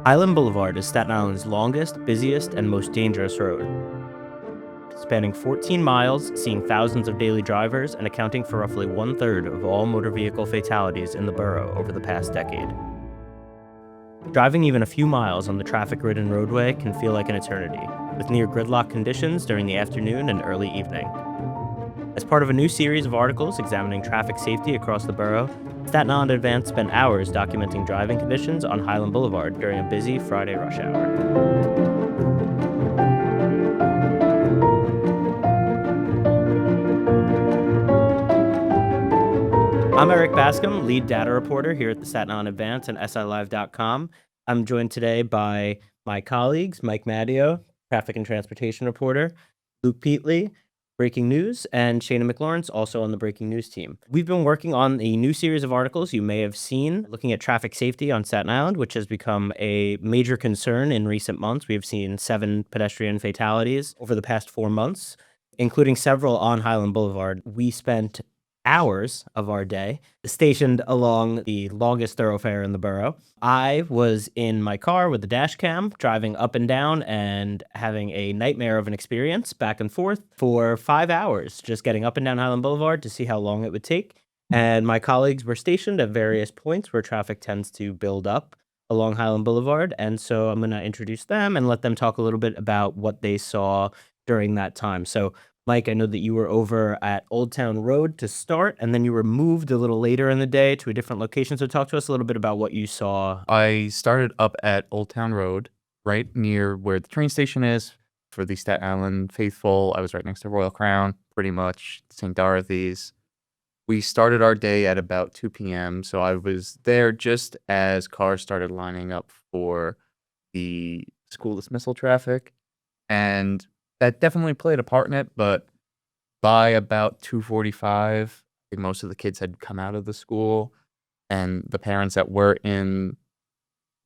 Hylan Boulevard is Staten Island's longest, busiest, and most dangerous road, spanning 14 miles, seeing thousands of daily drivers, and accounting for roughly one-third of all motor vehicle fatalities in the borough over the past decade. Driving even a few miles on the traffic-ridden roadway can feel like an eternity, with near gridlock conditions during the afternoon and early evening. As part of a new series of articles examining traffic safety across the borough, Staten Island Advance spent hours documenting driving conditions on Hylan Boulevard during a busy Friday rush hour. I'm Eric Bascom, lead data reporter here at the Staten Island Advance and SILive.com. I'm joined today by my colleagues, Mike Maddeo, traffic and transportation reporter, Luke Peatley, breaking news, and Shana McLawrence, also on the breaking news team. We've been working on a new series of articles you may have seen looking at traffic safety on Staten Island, which has become a major concern in recent months. We've seen 7 pedestrian fatalities over the past 4 months, including several on Hylan Boulevard. We spent hours of our day stationed along the longest thoroughfare in the borough. I was in my car with the dash cam, driving up and down and having a nightmare of an experience back and forth for 5 hours, just getting up and down Hylan Boulevard to see how long it would take. And my colleagues were stationed at various points where traffic tends to build up along Hylan Boulevard. And so I'm going to introduce them and let them talk a little bit about what they saw during that time. So Mike, I know that you were over at Old Town Road to start, and then you were moved a little later in the day to a different location. So talk to us a little bit about what you saw. I started up at Old Town Road, right near where the train station is. For the Staten Island faithful, I was right next to Royal Crown, pretty much St. Dorothy's. We started our day at about 2 p.m., so I was there just as cars started lining up for the school dismissal traffic. And that definitely played a part in it, but by about 2:45, I think most of the kids had come out of the school, and the parents that were in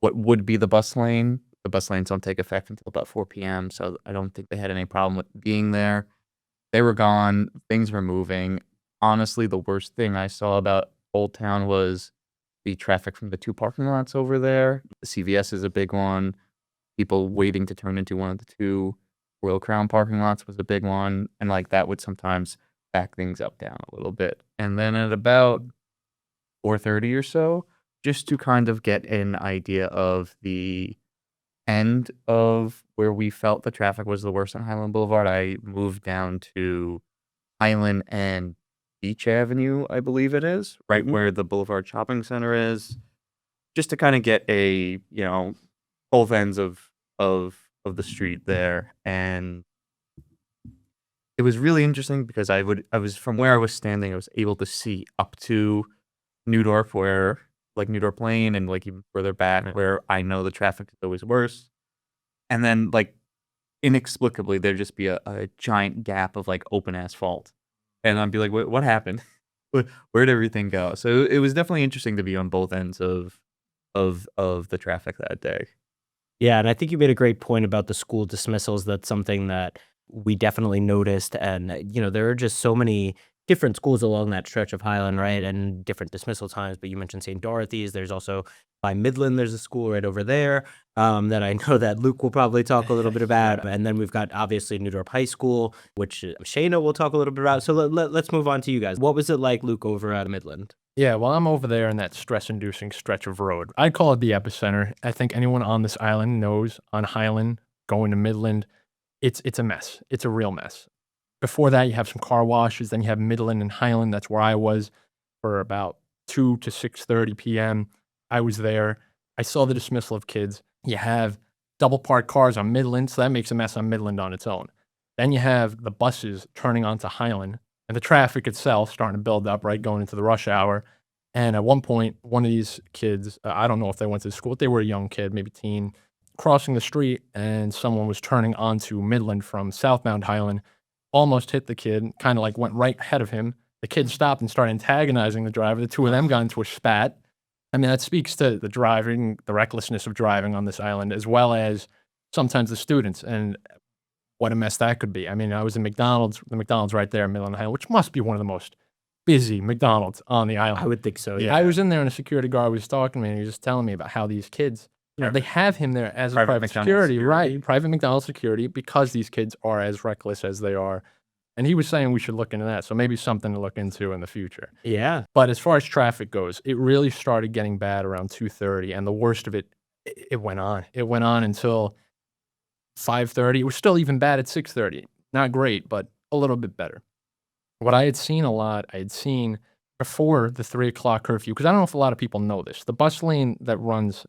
what would be the bus lanes don't take effect until about 4 p.m., so I don't think they had any problem with being there. They were gone. Things were moving. Honestly, the worst thing I saw about Old Town was the traffic from the 2 parking lots over there. The CVS is a big one. People waiting to turn into one of the 2 Royal Crown parking lots was a big one, and that would sometimes back things up down a little bit. And then at about 4:30 or so, just to kind of get an idea of the end of where we felt the traffic was the worst on Hylan Boulevard, I moved down to Hylan and Beach Avenue, I believe it is, right where the Boulevard Shopping Center is, just to kind of get a, both ends of the street there. And it was really interesting because I was from where I was standing, I was able to see up to Newdorf, where Newdorf Lane, and even further back where I know the traffic is always worse. And then inexplicably there'd just be a giant gap of open asphalt. And I'd be like, what happened? Where'd everything go? So it was definitely interesting to be on both ends of the traffic that day. Yeah, and I think you made a great point about the school dismissals. That's something that we definitely noticed. And, there are just so many different schools along that stretch of Hylan, right? And different dismissal times. But you mentioned St. Dorothy's. There's also by Midland, there's a school right over there that I know that Luke will probably talk a little bit about. And then we've got obviously Newdorf High School, which Shana will talk a little bit about. So let's move on to you guys. What was it like, Luke, over at Midland? Yeah, well, I'm over there in that stress-inducing stretch of road. I'd call it the epicenter. I think anyone on this island knows on Hylan, going to Midland, it's a mess. It's a real mess. Before that, you have some car washes. Then you have Midland and Hylan. That's where I was for about 2 to 6:30 p.m. I was there. I saw the dismissal of kids. You have double parked cars on Midland, so that makes a mess on Midland on its own. Then you have the buses turning onto Hylan, and the traffic itself starting to build up, right, going into the rush hour. And at one point, one of these kids, I don't know if they went to school, but they were a young kid, maybe teen, crossing the street, and someone was turning onto Midland from southbound Hylan, almost hit the kid, kind of went right ahead of him. The kid stopped and started antagonizing the driver. The 2 of them got into a spat. I mean, that speaks to the driving, the recklessness of driving on this island, as well as sometimes the students. And what a mess that could be. I mean, I was in the McDonald's right there in Midland Highland, which must be one of the most busy McDonald's on the island. I would think so, Yeah, I was in there and a security guard was talking to me and he was just telling me about how these kids they have him there as a Private private McDonald's security, security. right? Private McDonald's security, because these kids are as reckless as they are. And he was saying we should look into that. So maybe something to look into in the future. Yeah. But as far as traffic goes, it really started getting bad around 2:30, and the worst of it, it went on. It went on until 5:30. It was still even bad at 6:30. Not great, but a little bit better. What I had seen a lot, I had seen before the 3 o'clock curfew, because I don't know if a lot of people know this. The bus lane that runs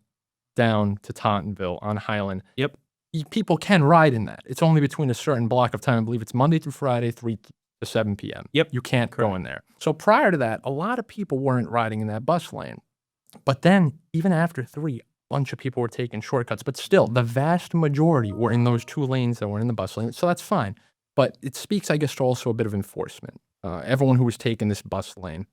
down to Tauntonville on Hylan, Yep. people can ride in that. It's only between a certain block of time. I believe it's Monday through Friday, 3 to 7 p.m. Yep. You can't go in there. So prior to that, a lot of people weren't riding in that bus lane. But then, even after 3, a bunch of people were taking shortcuts. But still, the vast majority were in those 2 lanes that were in the bus lane. So that's fine. But it speaks, I guess, to also a bit of enforcement. Everyone who was taking this bus lane,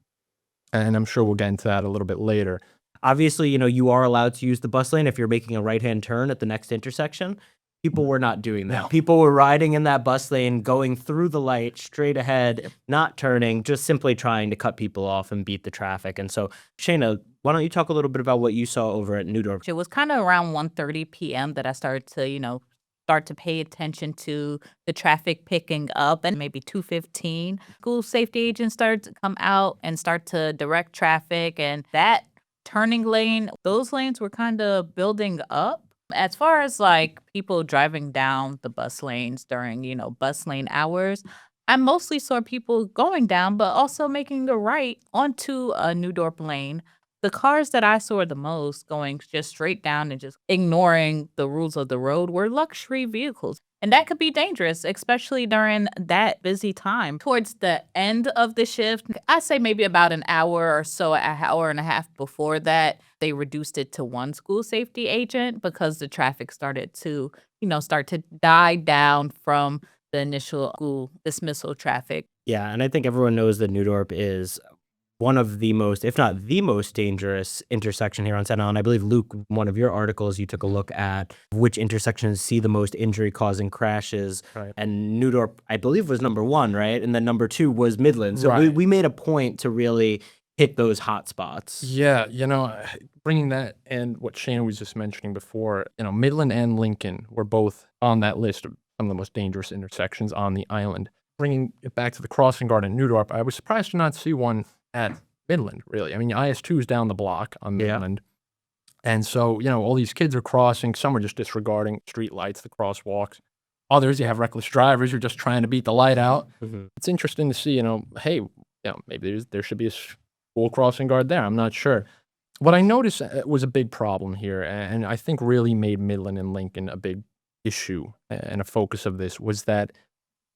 and I'm sure we'll get into that a little bit later. Obviously, you are allowed to use the bus lane if you're making a right-hand turn at the next intersection. People were not doing that. No. People were riding in that bus lane, going through the light, straight ahead, not turning, just simply trying to cut people off and beat the traffic. And so, Shayna, why don't you talk a little bit about what you saw over at Newdorf? It was kind of around 1:30 p.m. that I started to, start to pay attention to the traffic picking up, and maybe 2:15. School safety agents started to come out and start to direct traffic, and that turning lane, those lanes were kind of building up. As far as like people driving down the bus lanes during, bus lane hours, I mostly saw people going down, but also making the right onto a New Dorp lane. The cars that I saw the most going just straight down and just ignoring the rules of the road were luxury vehicles. And that could be dangerous, especially during that busy time. Towards the end of the shift, I'd say maybe about an hour or so, an hour and a half before that, they reduced it to 1 school safety agent because the traffic started to, start to die down from the initial school dismissal traffic. Yeah, and I think everyone knows that Newdorp is one of the most, if not the most dangerous intersection here on Staten Island. I believe, Luke, one of your articles, you took a look at which intersections see the most injury-causing crashes. Right. And Newdorp, I believe, was number 1, right? And then number 2 was Midland. So Right. we made a point to really hit those hot spots. Yeah, bringing that and what Shayna was just mentioning before, Midland and Lincoln were both on that list of some of the most dangerous intersections on the island. Bringing it back to the crossing guard in Newdorp, I was surprised to not see one at Midland, really. I mean, IS2 is down the block on Yeah. Midland. And so, all these kids are crossing. Some are just disregarding street lights, the crosswalks. Others, you have reckless drivers who are just trying to beat the light out. Mhm. It's interesting to see, hey, maybe there should be a school crossing guard there. I'm not sure. What I noticed was a big problem here, and I think really made Midland and Lincoln a big issue and a focus of this, was that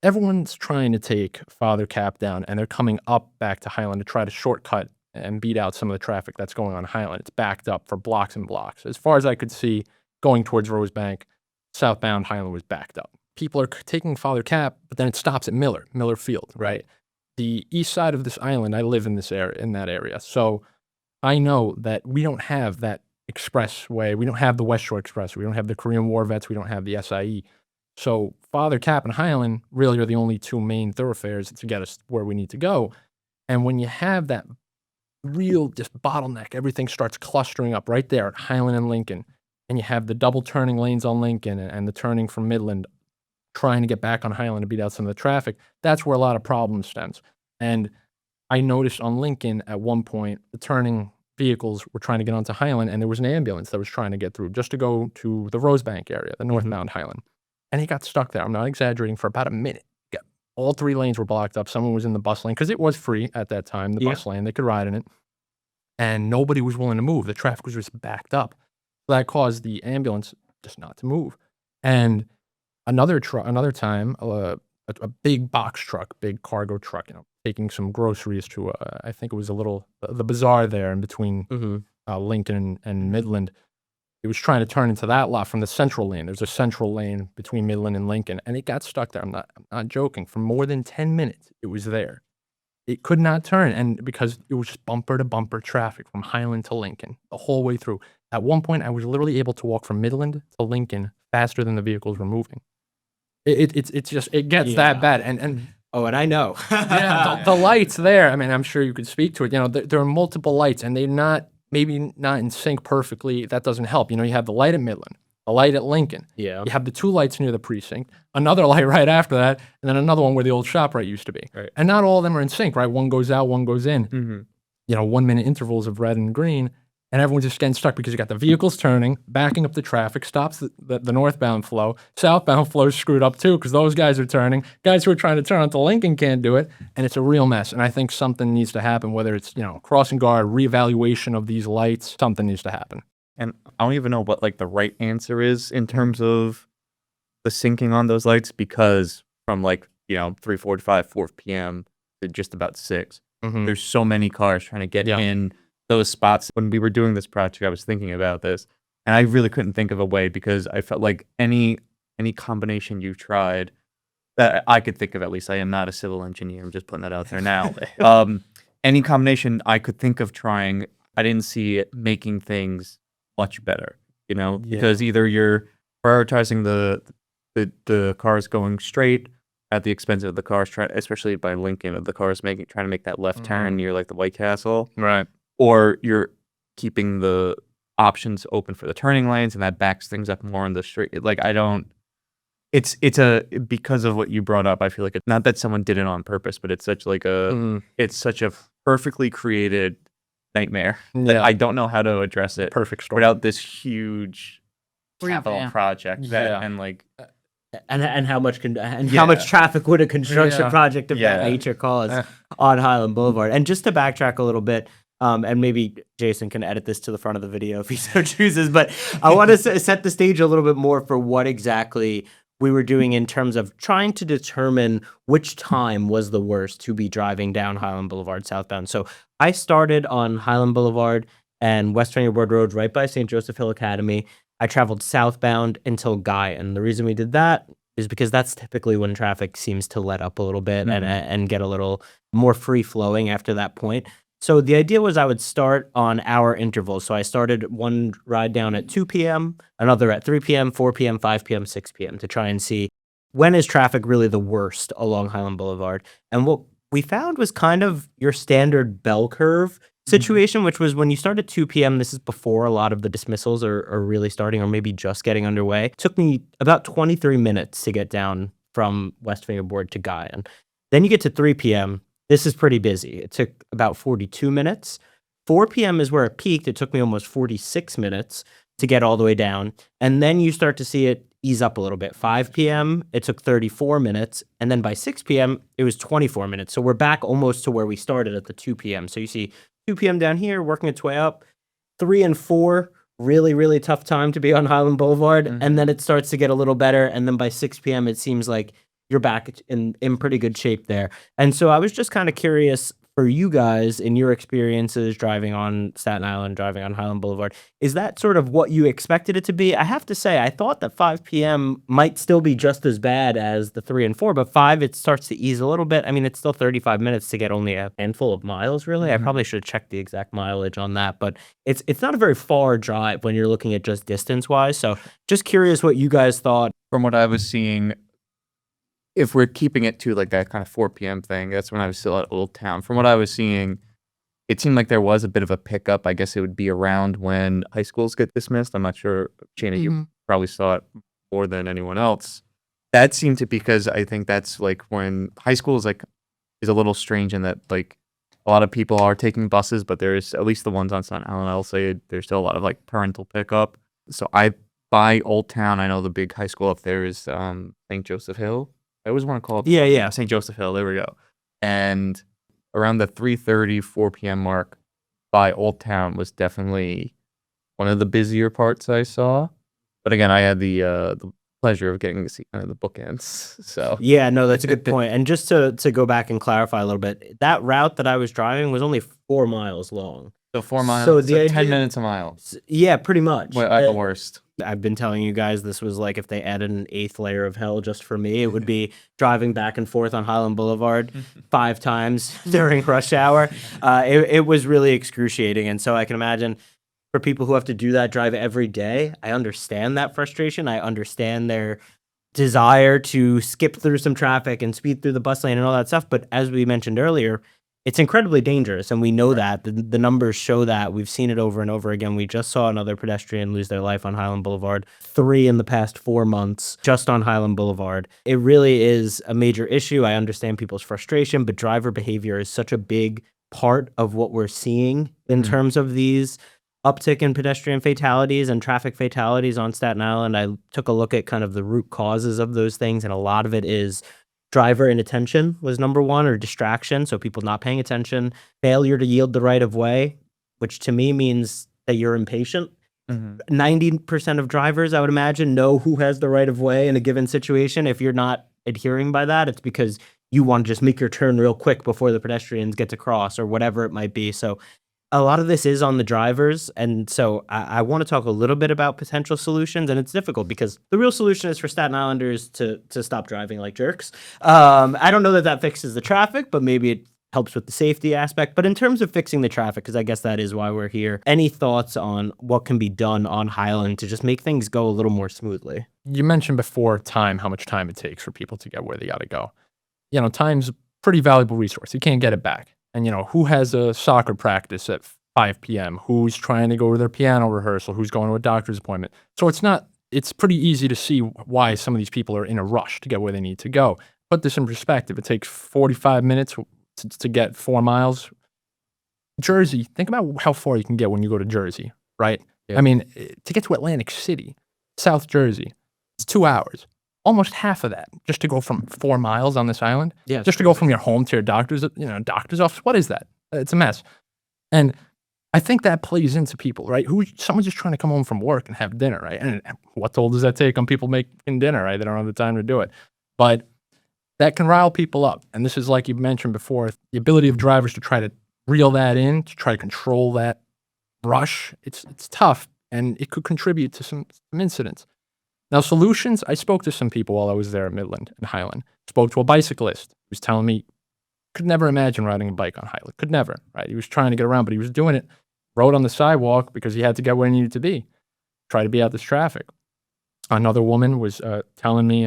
everyone's trying to take Father Cap down, and they're coming up back to Hylan to try to shortcut and beat out some of the traffic that's going on Hylan. It's backed up for blocks and blocks. As far as I could see, going towards Rosebank, southbound Hylan was backed up. People are taking Father Cap, but then it stops at Miller Field, right? The east side of this island, I live in this area, in that area. So I know that we don't have that expressway. We don't have the West Shore Express. We don't have the Korean War vets. We don't have the SIE. So Father Cap and Hylan really are the only 2 main thoroughfares to get us where we need to go. And when you have that real just bottleneck, everything starts clustering up right there at Hylan and Lincoln. And you have the double turning lanes on Lincoln and the turning from Midland, trying to get back on Hylan to beat out some of the traffic. That's where a lot of problems stems. And I noticed on Lincoln at one point, the turning vehicles were trying to get onto Hylan, and there was an ambulance that was trying to get through just to go to the Rosebank area, the northbound Hylan. And he got stuck there. I'm not exaggerating, for about a minute. All 3 lanes were blocked up. Someone was in the bus lane because it was free at that time, the bus lane. They could ride in it. And nobody was willing to move. The traffic was just backed up. So that caused the ambulance just not to move. And another time, a big box truck, big cargo truck, taking some groceries to, I think it was the bazaar there in between Lincoln and Midland. It was trying to turn into that lot from the central lane. There's a central lane between Midland and Lincoln, and it got stuck there. I'm not joking. For more than 10 minutes, it was there. It could not turn, and because it was just bumper to bumper traffic from Hylan to Lincoln the whole way through. At one point, I was literally able to walk from Midland to Lincoln faster than the vehicles were moving. It gets that bad, and Oh, and I know. yeah, the lights there. I mean, I'm sure you could speak to it. There are multiple lights, and they're not maybe not in sync perfectly, that doesn't help. You have the light at Midland, the light at Lincoln. Yeah. You have the 2 lights near the precinct, another light right after that, and then another one where the old ShopRite used to be. Right. And not all of them are in sync, right? One goes out, one goes in. Mm-hmm. 1-minute intervals of red and green, and everyone's just getting stuck because you got the vehicles turning, backing up the traffic, stops the northbound flow. Southbound flow's screwed up too because those guys are turning. Guys who are trying to turn onto Lincoln can't do it, and it's a real mess. And I think something needs to happen, whether it's crossing guard, reevaluation of these lights. Something needs to happen. And I don't even know what like the right answer is in terms of the syncing on those lights, because from 3:45, 4 p.m. to just about 6. There's so many cars trying to get in those spots. When we were doing this project, I was thinking about this, and I really couldn't think of a way, because I felt like any combination you tried that I could think of, at least I am not a civil engineer, I'm just putting that out there now. Any combination I could think of trying, I didn't see it making things much better, because either you're prioritizing the cars going straight at the expense of the cars, especially by Lincoln, of the cars trying to make that left turn near like the White Castle, Right. or you're keeping the options open for the turning lanes, and that backs things up more on the street. Like it's because of what you brought up. I feel like it's not that someone did it on purpose, but it's such it's such a perfectly created nightmare that Yeah. I don't know how to address it Perfect story. without this huge capital Revamp. project that Yeah. and like. And how much how Yeah. much traffic would a construction Yeah. project of that Yeah. nature cause on Hylan Boulevard? And just to backtrack a little bit, and maybe Jason can edit this to the front of the video if he so chooses, but I want to set the stage a little bit more for what exactly we were doing in terms of trying to determine which time was the worst to be driving down Hylan Boulevard southbound. So I started on Hylan Boulevard and West 20 Ward Road right by St. Joseph Hill Academy. I traveled southbound until Guy, and the reason we did that is because that's typically when traffic seems to let up a little bit and get a little more free flowing after that point. So the idea was I would start on hour intervals. So I started one ride down at 2 p.m., another at 3 p.m., 4 p.m., 5 p.m., 6 p.m. to try and see when is traffic really the worst along Hylan Boulevard. And what we found was kind of your standard bell curve situation, which was when you start at 2 p.m., this is before a lot of the dismissals are really starting or maybe just getting underway. It took me about 23 minutes to get down from West Fingerboard to Guy. And then you get to 3 p.m., this is pretty busy. It took about 42 minutes. 4 p.m. is where it peaked. It took me almost 46 minutes to get all the way down. And then you start to see it ease up a little bit. 5 p.m., it took 34 minutes. And then by 6 p.m., it was 24 minutes. So we're back almost to where we started at the 2 p.m. So you see 2 p.m. down here, working its way up. 3 and 4, really, really tough time to be on Hylan Boulevard. And then it starts to get a little better. And then by 6 p.m., it seems like you're back in pretty good shape there. And so I was just kind of curious for you guys in your experiences driving on Staten Island, driving on Hylan Boulevard, is that sort of what you expected it to be? I have to say, I thought that 5 p.m. might still be just as bad as the 3 and 4, but 5, it starts to ease a little bit. I mean, it's still 35 minutes to get only a handful of miles, really. I probably should have checked the exact mileage on that, but it's not a very far drive when you're looking at just distance-wise. So just curious what you guys thought. From what I was seeing, if we're keeping it to like that kind of 4 p.m. thing, that's when I was still at Old Town. From what I was seeing, it seemed like there was a bit of a pickup. I guess it would be around when high schools get dismissed. I'm not sure, Shana, you probably saw it more than anyone else. That seemed to, because I think that's like when high school is a little strange in that like a lot of people are taking buses, but there's at least the ones on Staten Island, I'll say there's still a lot of like parental pickup. So by Old Town, I know the big high school up there is St. Joseph Hill. I always want to call it Yeah. St. Joseph Hill. There we go. And around the 3:30, 4 p.m. mark by Old Town was definitely one of the busier parts I saw. But again, I had the pleasure of getting to see kind of the bookends. So Yeah, no, that's a good point. And just to go back and clarify a little bit, that route that I was driving was only 4 miles long. So 4 miles, So so the 10 idea- minutes a mile. Yeah, pretty much. Well, at the worst. I've been telling you guys this was like if they added an 8th layer of hell just for me, it would be driving back and forth on Hylan Boulevard 5 times during rush hour. It was really excruciating. And so I can imagine for people who have to do that drive every day, I understand that frustration. I understand their desire to skip through some traffic and speed through the bus lane and all that stuff. But as we mentioned earlier, it's incredibly dangerous, and we know that. The numbers show that. We've seen it over and over again. We just saw another pedestrian lose their life on Hylan Boulevard, 3 in the past 4 months just on Hylan Boulevard. It really is a major issue. I understand people's frustration, but driver behavior is such a big part of what we're seeing in terms of these uptick in pedestrian fatalities and traffic fatalities on Staten Island. I took a look at kind of the root causes of those things, and a lot of it is driver inattention was number one, or distraction, so people not paying attention, failure to yield the right of way, which to me means that you're impatient. 90% of drivers, I would imagine, know who has the right of way in a given situation. If you're not adhering by that, it's because you want to just make your turn real quick before the pedestrians get to cross or whatever it might be. So a lot of this is on the drivers, and so I want to talk a little bit about potential solutions, and it's difficult because the real solution is for Staten Islanders to stop driving like jerks. I don't know that that fixes the traffic, but maybe it helps with the safety aspect. But in terms of fixing the traffic, because I guess that is why we're here, any thoughts on what can be done on Hylan to just make things go a little more smoothly? You mentioned before how much time it takes for people to get where they got to go. Time's a pretty valuable resource. You can't get it back. And, who has a soccer practice at 5 p.m.? Who's trying to go to their piano rehearsal? Who's going to a doctor's appointment? So it's pretty easy to see why some of these people are in a rush to get where they need to go. Put this in perspective. It takes 45 minutes to get 4 miles. Jersey, think about how far you can get when you go to Jersey, right? Yeah. I mean, to get to Atlantic City, South Jersey, it's 2 hours. Almost half of that just to go from 4 miles on this island. Yeah, Just to go from your home to your doctor's office. What is that? It's a mess. And I think that plays into people, right? Someone's just trying to come home from work and have dinner, right? And what toll does that take on people making dinner, right? They don't have the time to do it. But that can rile people up. And this is, like you mentioned before, the ability of drivers to try to reel that in, to try to control that rush. It's tough, and it could contribute to some incidents. Now, solutions, I spoke to some people while I was there at Midland and Hylan. Spoke to a bicyclist who was telling me could never imagine riding a bike on Hylan. Could never, right? He was trying to get around, but he was doing it, rode on the sidewalk because he had to get where he needed to be, try to be out this traffic. Another woman was telling me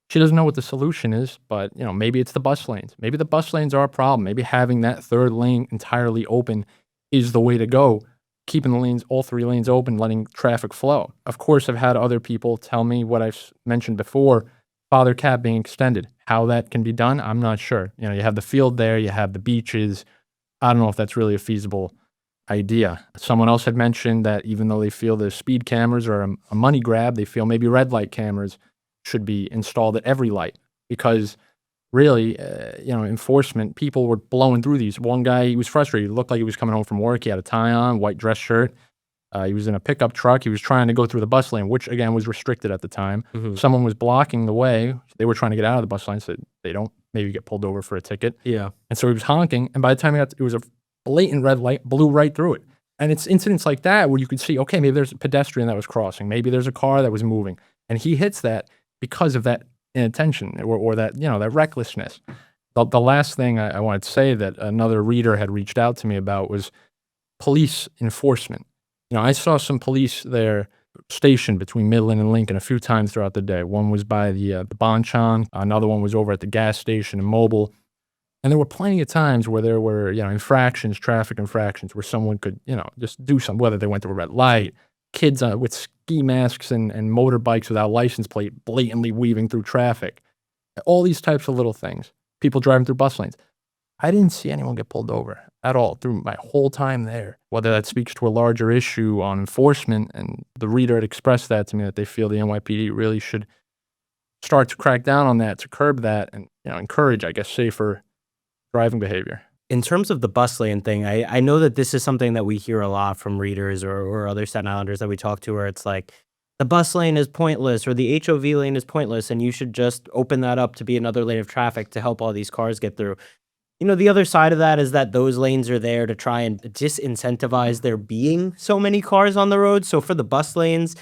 she doesn't know what the solution is, but, maybe it's the bus lanes. Maybe the bus lanes are a problem. Maybe having that third lane entirely open is the way to go. Keeping the lanes, all 3 lanes open, letting traffic flow. Of course, I've had other people tell me what I've mentioned before, Father Cab being extended. How that can be done, I'm not sure. You have the field there, you have the beaches. I don't know if that's really a feasible idea. Someone else had mentioned that even though they feel the speed cameras are a money grab, they feel maybe red light cameras should be installed at every light because really, enforcement, people were blowing through these. One guy, he was frustrated. He looked like he was coming home from work. He had a tie on, white dress shirt. He was in a pickup truck. He was trying to go through the bus lane, which, again, was restricted at the time. Someone was blocking the way. They were trying to get out of the bus lane so they don't maybe get pulled over for a ticket. Yeah. And so he was honking, and by the time it was a blatant red light, blew right through it. And it's incidents like that where you could see, okay, maybe there's a pedestrian that was crossing. Maybe there's a car that was moving. And he hits that because of that inattention or that, that recklessness. The last thing I wanted to say that another reader had reached out to me about was police enforcement. I saw some police there stationed between Midland and Lincoln a few times throughout the day. One was by the Bonchon. Another one was over at the gas station in Mobile. And there were plenty of times where there were, infractions, traffic infractions, where someone could, just do something, whether they went through a red light, kids with ski masks and motorbikes without license plate blatantly weaving through traffic. All these types of little things. People driving through bus lanes. I didn't see anyone get pulled over at all through my whole time there. Whether that speaks to a larger issue on enforcement, and the reader had expressed that to me, that they feel the NYPD really should start to crack down on that, to curb that, and encourage, I guess, safer driving behavior. In terms of the bus lane thing, I know that this is something that we hear a lot from readers or other Staten Islanders that we talk to, where it's like, the bus lane is pointless or the HOV lane is pointless, and you should just open that up to be another lane of traffic to help all these cars get through. The other side of that is that those lanes are there to try and disincentivize there being so many cars on the road. So for the bus lanes,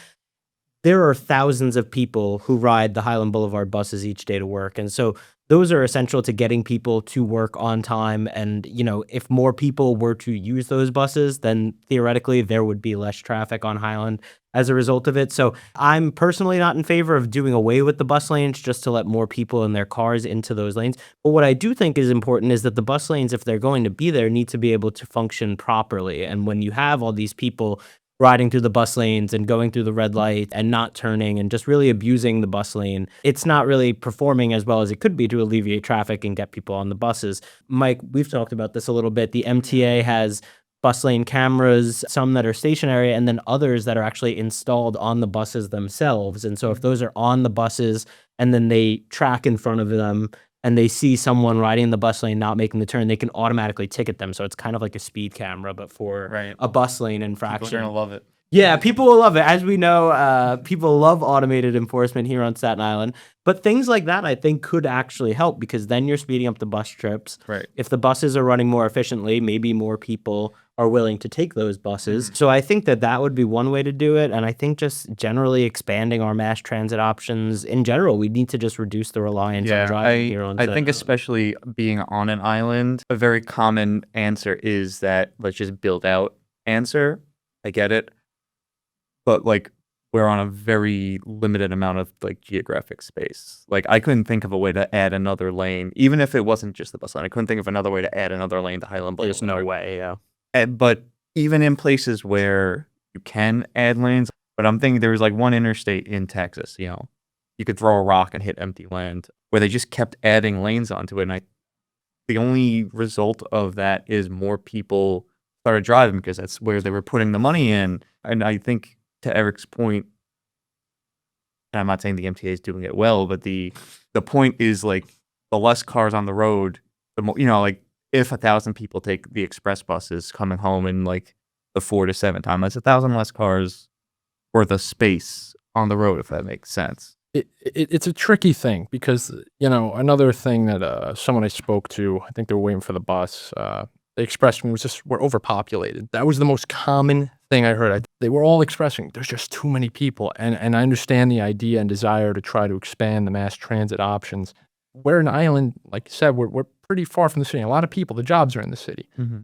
there are thousands of people who ride the Hylan Boulevard buses each day to work. And so those are essential to getting people to work on time. And, if more people were to use those buses, then theoretically there would be less traffic on Highland as a result of it. So I'm personally not in favor of doing away with the bus lanes just to let more people in their cars into those lanes. But what I do think is important is that the bus lanes, if they're going to be there, need to be able to function properly. And when you have all these people riding through the bus lanes and going through the red light and not turning and just really abusing the bus lane, it's not really performing as well as it could be to alleviate traffic and get people on the buses. Mike, we've talked about this a little bit. The MTA has bus lane cameras, some that are stationary, and then others that are actually installed on the buses themselves. And so if those are on the buses and then they track in front of them and they see someone riding the bus lane not making the turn, they can automatically ticket them. So it's kind of like a speed camera, but for a bus lane infraction. People are gonna love it. Yeah, people will love it. As we know, people love automated enforcement here on Staten Island. But things like that, I think, could actually help because then you're speeding up the bus trips. Right. If the buses are running more efficiently, maybe more people are willing to take those buses. So I think that would be one way to do it. And I think just generally expanding our mass transit options in general, we need to just reduce the reliance on driving here on I Staten think Island. especially being on an island, a very common answer is that let's just build out answer. I get it. But like we're on a very limited amount of like geographic space. Like I couldn't think of a way to add another lane, even if it wasn't just the bus lane. I couldn't think of another way to add another lane to Hylan Boulevard. There's no way, yeah. But even in places where you can add lanes, but I'm thinking there was like one interstate in Texas, you could throw a rock and hit empty land where they just kept adding lanes onto it. And the only result of that is more people started driving because that's where they were putting the money in. And I think to Eric's point, and I'm not saying the MTA is doing it well, but the point is like the less cars on the road, the more, like if 1,000 people take the express buses coming home in like the 4 to 7 time, that's 1,000 less cars worth of space on the road, if that makes sense. It's a tricky thing because, another thing that someone I spoke to, I think they were waiting for the bus, they expressed to me was just we're overpopulated. That was the most common thing I heard. They were all expressing there's just too many people. And I understand the idea and desire to try to expand the mass transit options. We're an island, like you said, we're pretty far from the city. A lot of people, the jobs are in the city. Mm-hmm.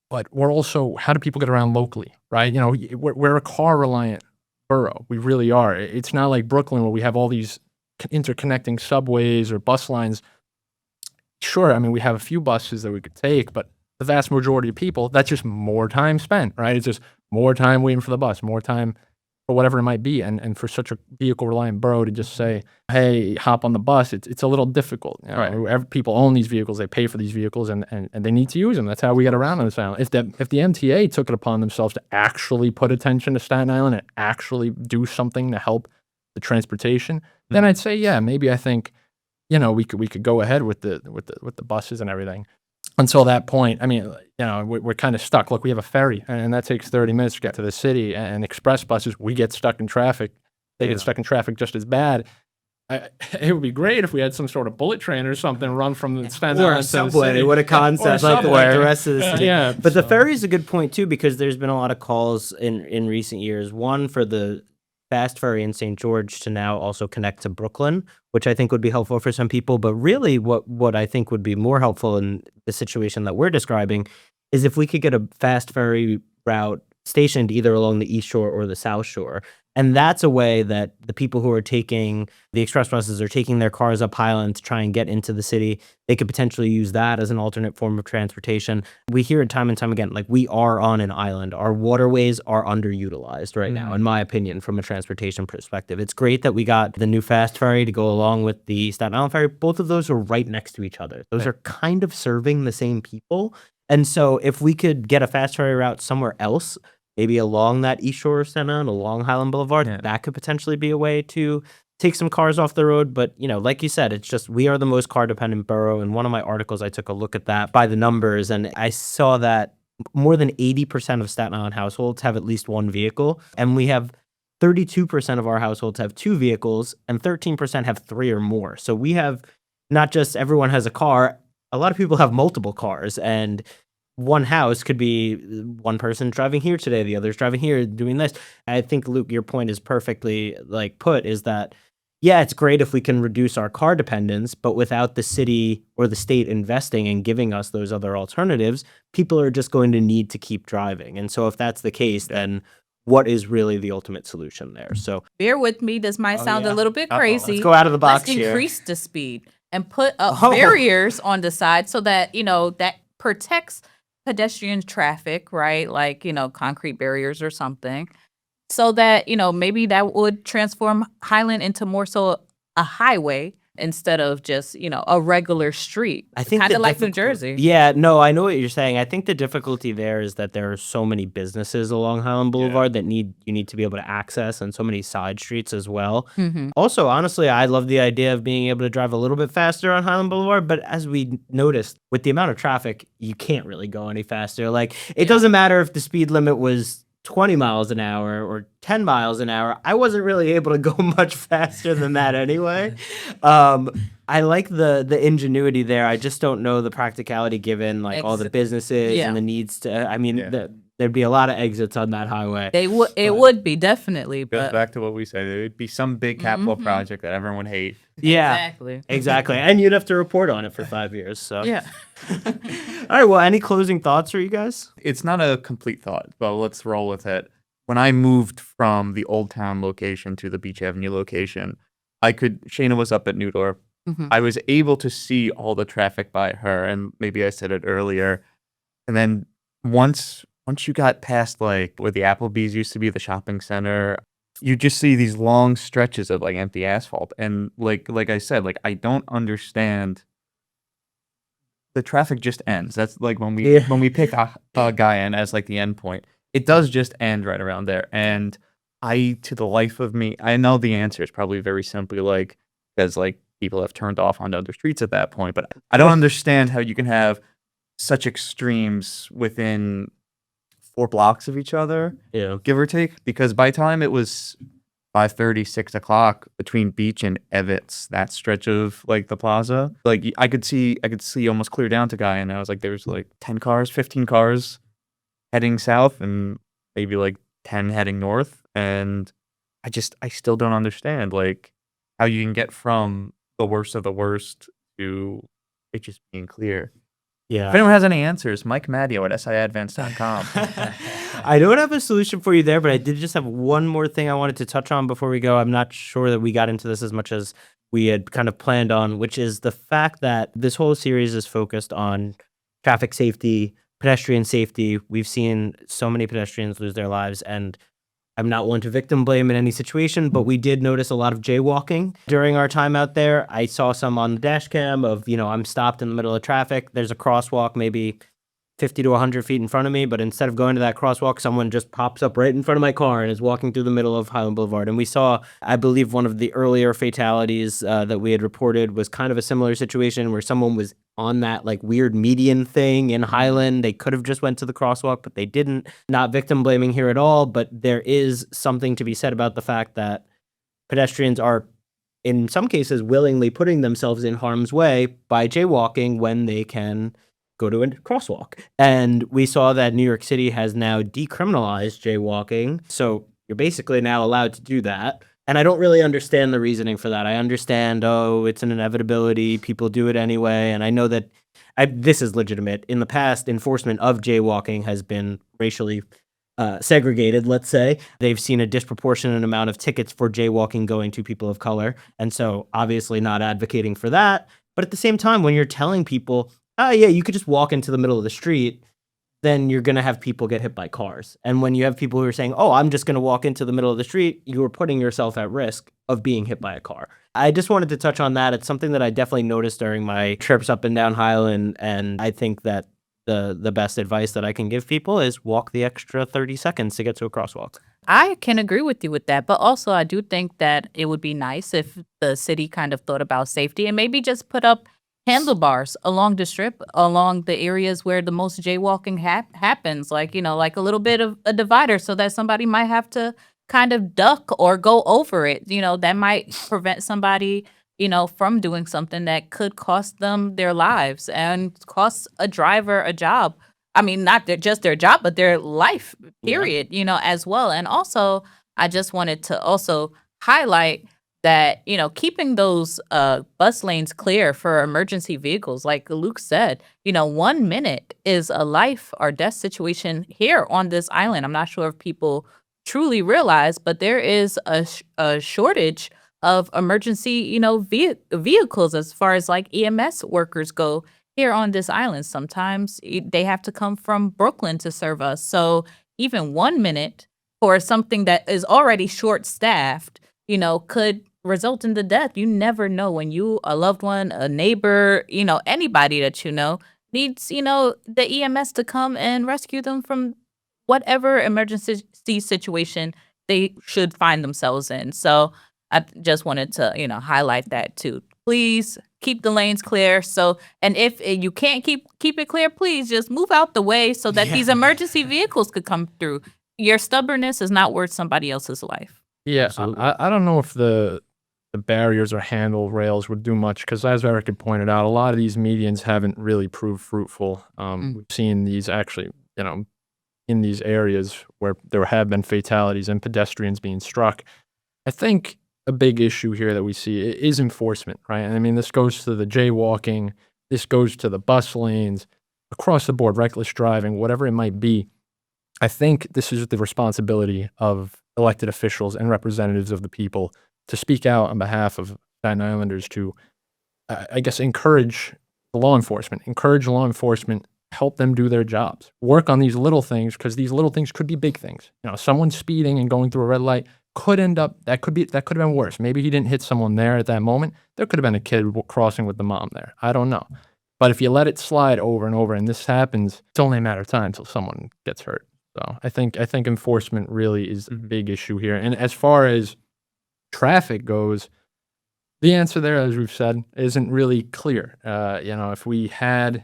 But we're also, how do people get around locally, right? We're a car-reliant borough. We really are. It's not like Brooklyn where we have all these interconnecting subways or bus lines. Sure, I mean, we have a few buses that we could take, but the vast majority of people, that's just more time spent, right? It's just more time waiting for the bus, more time for whatever it might be. And for such a vehicle-reliant borough to just say, hey, hop on the bus, it's a little difficult. Right. People own these vehicles, they pay for these vehicles, and they need to use them. That's how we get around on this island. If the MTA took it upon themselves to actually put attention to Staten Island and actually do something to help the transportation, then I'd say, yeah, maybe I think, we could go ahead with the buses and everything. Until that point, I mean, we're kind of stuck. Look, we have a ferry, and that takes 30 minutes to get to the city. And express buses, we get stuck in traffic. They get stuck in traffic just as bad. It would be great if we had some sort of bullet train or something run from the Staten Island or a subway. What a concept! Like the rest of the city. Yeah, but the ferry is a good point too because there's been a lot of calls in recent years. One for the fast ferry in St. George to now also connect to Brooklyn, which I think would be helpful for some people. But really what I think would be more helpful in the situation that we're describing is if we could get a fast ferry route stationed either along the East Shore or the South Shore. And that's a way that the people who are taking the express buses are taking their cars up Highland to try and get into the city. They could potentially use that as an alternate form of transportation. We hear it time and time again, like we are on an island. Our waterways are underutilized right now, in my opinion, from a transportation perspective. It's great that we got the new fast ferry to go along with the Staten Island ferry. Both of those are right next to each other. Those are kind of serving the same people. And so if we could get a fast ferry route somewhere else, maybe along that East Shore of Staten Island, along Hylan Boulevard, that could potentially be a way to take some cars off the road. But, like you said, it's just we are the most car-dependent borough. In one of my articles, I took a look at that by the numbers, and I saw that more than 80% of Staten Island households have at least one vehicle, and we have 32% of our households have 2 vehicles, and 13% have 3 or more. So we have not just everyone has a car, a lot of people have multiple cars, and one house could be one person driving here today, the other's driving here doing this. I think, Luke, your point is perfectly put, is that yeah, it's great if we can reduce our car dependence, but without the city or the state investing and giving us those other alternatives, people are just going to need to keep driving. And so if that's the case, then what is really the ultimate solution there? So Bear with me. This might sound a little bit crazy. let's go out of the box Let's here. increase the speed and put up Oh. barriers on the side so that, that protects pedestrian traffic, right? Like, concrete barriers or something. So that, maybe that would transform Highland into more so a highway instead of just, a regular street. I think kind the of like New difficult- Jersey. Yeah, no, I know what you're saying. I think the difficulty there is that there are so many businesses along Hylan Boulevard that you need to be able to access, and so many side streets as well. Mm-hmm. Also, honestly, I love the idea of being able to drive a little bit faster on Hylan Boulevard, but as we noticed, with the amount of traffic, you can't really go any faster. Like, it doesn't matter if the speed limit was 20 miles an hour or 10 miles an hour. I wasn't really able to go much faster than that anyway. I like the ingenuity there. I just don't know the practicality given like all the businesses and the needs to. I mean, there'd be a lot of exits on that highway. It would be definitely, Goes but back to what we said. It would be some big capital project that everyone would hate. Yeah, exactly. and you'd have to report on it for 5 years. So Yeah. All right. Well, any closing thoughts for you guys? It's not a complete thought, but let's roll with it. When I moved from the Old Town location to the Beach Avenue location, Shayna was up at Newdorp. Mhm. I was able to see all the traffic by her, and maybe I said it earlier. And then once you got past like where the Applebee's used to be, the shopping center, you just see these long stretches of like empty asphalt. And like I said, like I don't understand. The traffic just ends. That's like when we pick a guy in as like the end point, it does just end right around there. And to the life of me, I know the answer is probably very simply like because like people have turned off onto other streets at that point, but I don't understand how you can have such extremes within 4 blocks of each other, give or take. Because by the time it was 5:30, 6 o'clock between Beach and Evitts, that stretch of like the plaza, like I could see almost clear down to Guy, and I was like, there's like 10 cars, 15 cars heading south, and maybe like 10 heading north, and I still don't understand like how you can get from the worst of the worst to it just being clear. Yeah. If anyone has any answers, Mike Madio at siadvance.com. I don't have a solution for you there, but I did just have one more thing I wanted to touch on before we go. I'm not sure that we got into this as much as we had kind of planned on, which is the fact that this whole series is focused on traffic safety, pedestrian safety. We've seen so many pedestrians lose their lives, and I'm not one to victim blame in any situation, but we did notice a lot of jaywalking during our time out there. I saw some on the dash cam of, I'm stopped in the middle of traffic. There's a crosswalk maybe 50 to 100 feet in front of me, but instead of going to that crosswalk, someone just pops up right in front of my car and is walking through the middle of Hylan Boulevard. And we saw, I believe, one of the earlier fatalities that we had reported was kind of a similar situation where someone was on that like weird median thing in Hylan. They could have just went to the crosswalk, but they didn't. Not victim blaming here at all, but there is something to be said about the fact that pedestrians are, in some cases, willingly putting themselves in harm's way by jaywalking when they can go to a crosswalk. And we saw that New York City has now decriminalized jaywalking. So you're basically now allowed to do that. And I don't really understand the reasoning for that. I understand, it's an inevitability. People do it anyway. And I know that this is legitimate. In the past, enforcement of jaywalking has been racially segregated, let's say. They've seen a disproportionate amount of tickets for jaywalking going to people of color. And so obviously not advocating for that. But at the same time, when you're telling people, you could just walk into the middle of the street, then you're going to have people get hit by cars. And when you have people who are saying, I'm just going to walk into the middle of the street, you are putting yourself at risk of being hit by a car. I just wanted to touch on that. It's something that I definitely noticed during my trips up and down Hylan, and I think that the best advice that I can give people is walk the extra 30 seconds to get to a crosswalk. I can agree with you with that, but also I do think that it would be nice if the city kind of thought about safety and maybe just put up handlebars along the strip, along the areas where the most jaywalking happens, like a little bit of a divider so that somebody might have to kind of duck or go over it. That might prevent somebody, from doing something that could cost them their lives and cost a driver a job. I mean, not just their job, but their life, period, as well. And also, I just wanted to also highlight that, keeping those bus lanes clear for emergency vehicles, like Luke said, 1 minute is a life or death situation here on this island. I'm not sure if people truly realize, but there is a shortage of emergency, vehicles as far as like EMS workers go here on this island. Sometimes they have to come from Brooklyn to serve us. So even 1 minute for something that is already short staffed, could result in the death. You never know when a loved one, a neighbor, anybody that needs, the EMS to come and rescue them from whatever emergency situation they should find themselves in. So I just wanted to, highlight that too. Please keep the lanes clear. And if you can't keep it clear, please just move out the way so that these emergency vehicles could come through. Your stubbornness is not worth somebody else's life. Yeah, Absolutely. I don't know if the barriers or handrails would do much because, as Eric had pointed out, a lot of these medians haven't really proved fruitful. We've seen these actually, in these areas where there have been fatalities and pedestrians being struck. I think a big issue here that we see is enforcement, right? And I mean, this goes to the jaywalking, this goes to the bus lanes, across the board, reckless driving, whatever it might be. I think this is the responsibility of elected officials and representatives of the people to speak out on behalf of Staten Islanders to, I guess, encourage law enforcement, help them do their jobs, work on these little things, because these little things could be big things. Someone speeding and going through a red light could end up, that could have been worse. Maybe he didn't hit someone there at that moment. There could have been a kid crossing with the mom there. I don't know. But if you let it slide over and over and this happens, it's only a matter of time until someone gets hurt. So I think enforcement really is a big issue here. And as far as traffic goes, the answer there, as we've said, isn't really clear. If we had,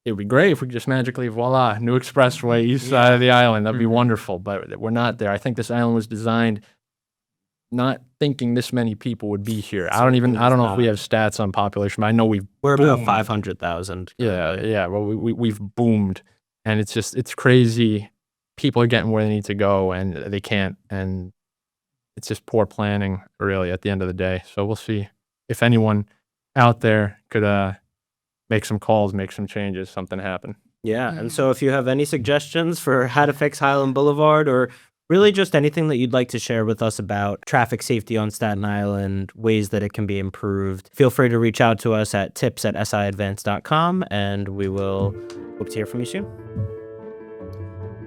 it would be great if we could just magically, voila, new expressway, east side of the island. That'd be wonderful, but we're not there. I think this island was designed not thinking this many people would be here. I don't know if we have stats on population, but I know We're about 500,000. Yeah. Well, we've boomed, and it's crazy. People are getting where they need to go, and they can't, and it's just poor planning, really, at the end of the day. So we'll see if anyone out there could make some calls, make some changes, something happen. Yeah, and so if you have any suggestions for how to fix Hylan Boulevard, or really just anything that you'd like to share with us about traffic safety on Staten Island, ways that it can be improved, feel free to reach out to us at tips@siadvance.com, and we will hope to hear from you soon.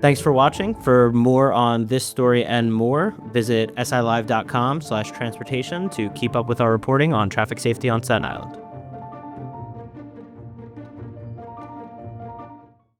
Thanks for watching. For more on this story and more, visit silive.com/transportation to keep up with our reporting on traffic safety on Staten Island.